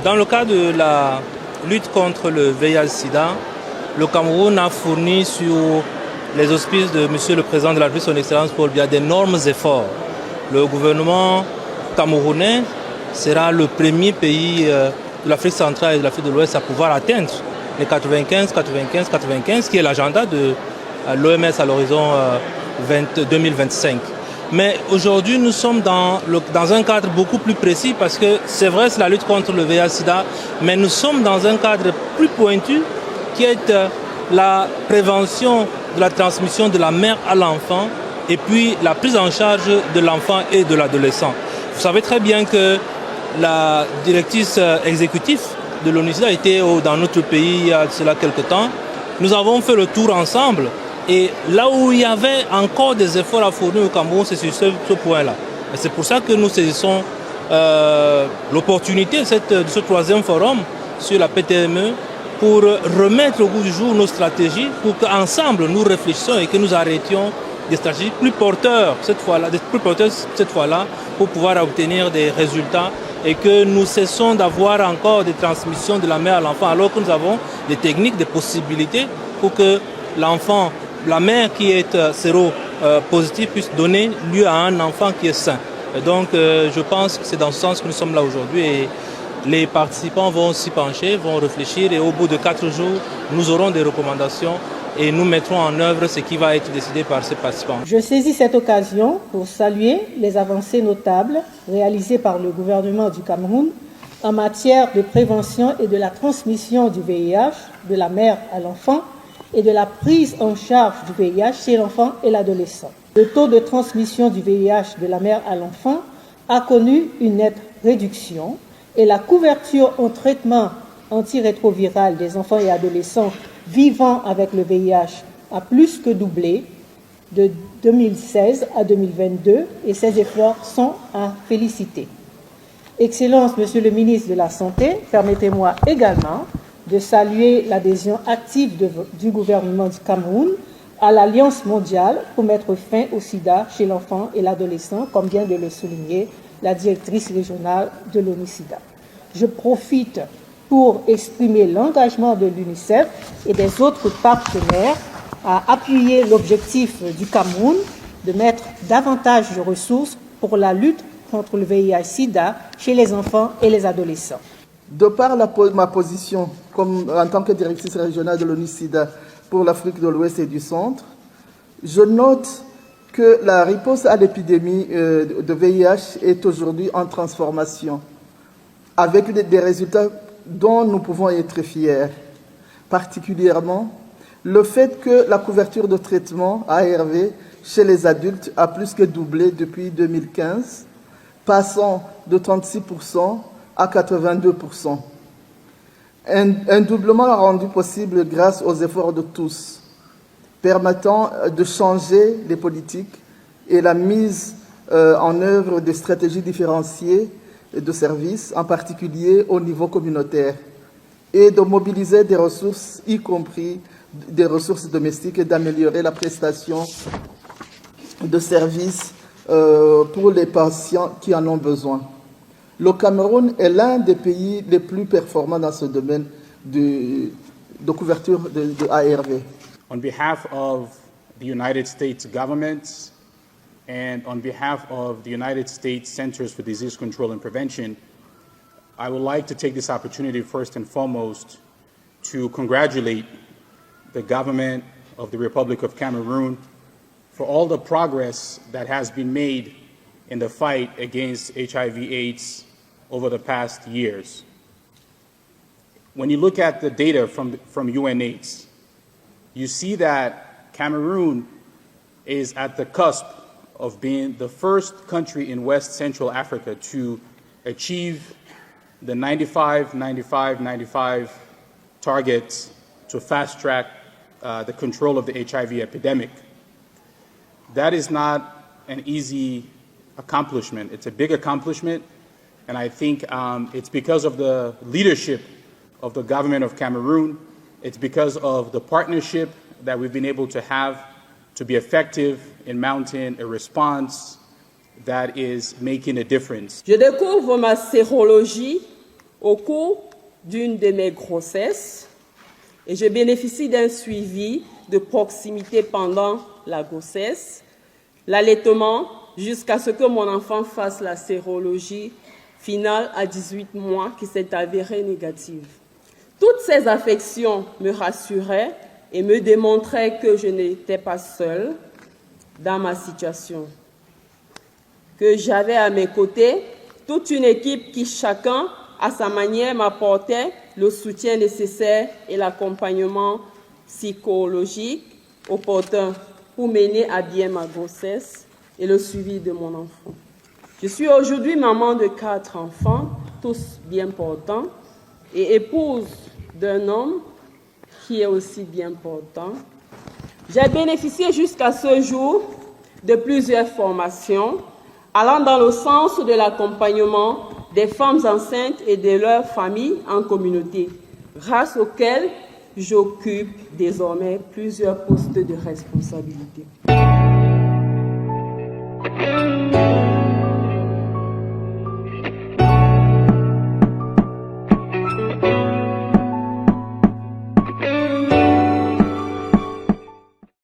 Dans le cadre de la lutte contre le VIH-Sida, le Cameroun a fourni sur les auspices de M. le Président de la République, son Excellence Paul Biya, d'énormes efforts. Le gouvernement camerounais sera le premier pays de l'Afrique centrale et de l'Afrique de l'Ouest à pouvoir atteindre les 95-95-95, qui est l'agenda de l'OMS à l'horizon 2025. Mais aujourd'hui, nous sommes dans un cadre beaucoup plus précis parce que c'est vrai, c'est la lutte contre le VIH-Sida, mais nous sommes dans un cadre plus pointu qui est la prévention de la transmission de la mère à l'enfant et puis la prise en charge de l'enfant et de l'adolescent. Vous savez très bien que la directrice exécutive de l'ONU-SIDA était dans notre pays il y a cela quelque temps. Nous avons fait le tour ensemble et là où il y avait encore des efforts à fournir au Cameroun, c'est sur ce point-là. Et c'est pour ça que nous saisissons l'opportunité de ce troisième forum sur la PTME pour remettre au goût du jour nos stratégies, pour qu'ensemble nous réfléchissions et que nous arrêtions des stratégies plus porteurs cette fois-là, pour pouvoir obtenir des résultats et que nous cessons d'avoir encore des transmissions de la mère à l'enfant alors que nous avons des techniques, des possibilités pour que l'enfant, la mère qui est séropositive puisse donner lieu à un enfant qui est sain. Et donc je pense que c'est dans ce sens que nous sommes là aujourd'hui et les participants vont s'y pencher, vont réfléchir et au bout de 4 jours, nous aurons des recommandations et nous mettrons en œuvre ce qui va être décidé par ces participants. Je saisis cette occasion pour saluer les avancées notables réalisées par le gouvernement du Cameroun en matière de prévention et de la transmission du VIH de la mère à l'enfant et de la prise en charge du VIH chez l'enfant et l'adolescent. Le taux de transmission du VIH de la mère à l'enfant a connu une nette réduction et la couverture en traitement antirétroviral des enfants et adolescents vivant avec le VIH a plus que doublé de 2016 à 2022 et ces efforts sont à féliciter. Excellence, Monsieur le ministre de la Santé, permettez-moi également de saluer l'adhésion active du gouvernement du Cameroun à l'Alliance mondiale pour mettre fin au sida chez l'enfant et l'adolescent, comme vient de le souligner la directrice régionale de l'ONU-SIDA. Je profite pour exprimer l'engagement de l'UNICEF et des autres partenaires à appuyer l'objectif du Cameroun de mettre davantage de ressources pour la lutte contre le VIH-Sida chez les enfants et les adolescents. De par ma position en tant que directrice régionale de l'ONU-SIDA pour l'Afrique de l'Ouest et du Centre, je note que la réponse à l'épidémie de VIH est aujourd'hui en transformation, avec des résultats dont nous pouvons être fiers, particulièrement le fait que la couverture de traitement ARV chez les adultes a plus que doublé depuis 2015, passant de 36% à 82%. Un doublement rendu possible grâce aux efforts de tous, permettant de changer les politiques et la mise en œuvre de stratégies différenciées de services, en particulier au niveau communautaire, et de mobiliser des ressources, y compris des ressources domestiques, et d'améliorer la prestation de services pour les patients qui en ont besoin. Le Cameroun est l'un des pays les plus performants dans ce domaine de couverture de ARV. On behalf of the United States government and on behalf of the United States Centers for Disease Control and Prevention, I would like to take this opportunity first and foremost to congratulate the government of the Republic of Cameroon for all the progress that has been made in the fight against HIV/AIDS over the past years. When you look at the data from UNAIDS, you see that Cameroon is at the cusp of being the first country in West Central Africa to achieve the 95-95-95 targets to fast-track the control of the HIV epidemic. That is not an easy accomplishment. It's a big accomplishment, and I think it's because of the leadership of the government of Cameroon. It's because of the partnership that we've been able to have to be effective in mounting a response that is making a difference. Je découvre ma sérologie au cours d'une de mes grossesses et je bénéficie d'un suivi de proximité pendant la grossesse, l'allaitement, jusqu'à ce que mon enfant fasse la sérologie finale à 18 mois qui s'est avérée négative. Toutes ces affections me rassuraient et me démontraient que je n'étais pas seule dans ma situation, que j'avais à mes côtés toute une équipe qui, chacun à sa manière, m'apportait le soutien nécessaire et l'accompagnement psychologique opportun pour mener à bien ma grossesse et le suivi de mon enfant. Je suis aujourd'hui maman de 4 enfants, tous bien portants, et épouse d'un homme qui est aussi bien portant. J'ai bénéficié jusqu'à ce jour de plusieurs formations allant dans le sens de l'accompagnement des femmes enceintes et de leurs familles en communauté, grâce auxquelles j'occupe désormais plusieurs postes de responsabilité.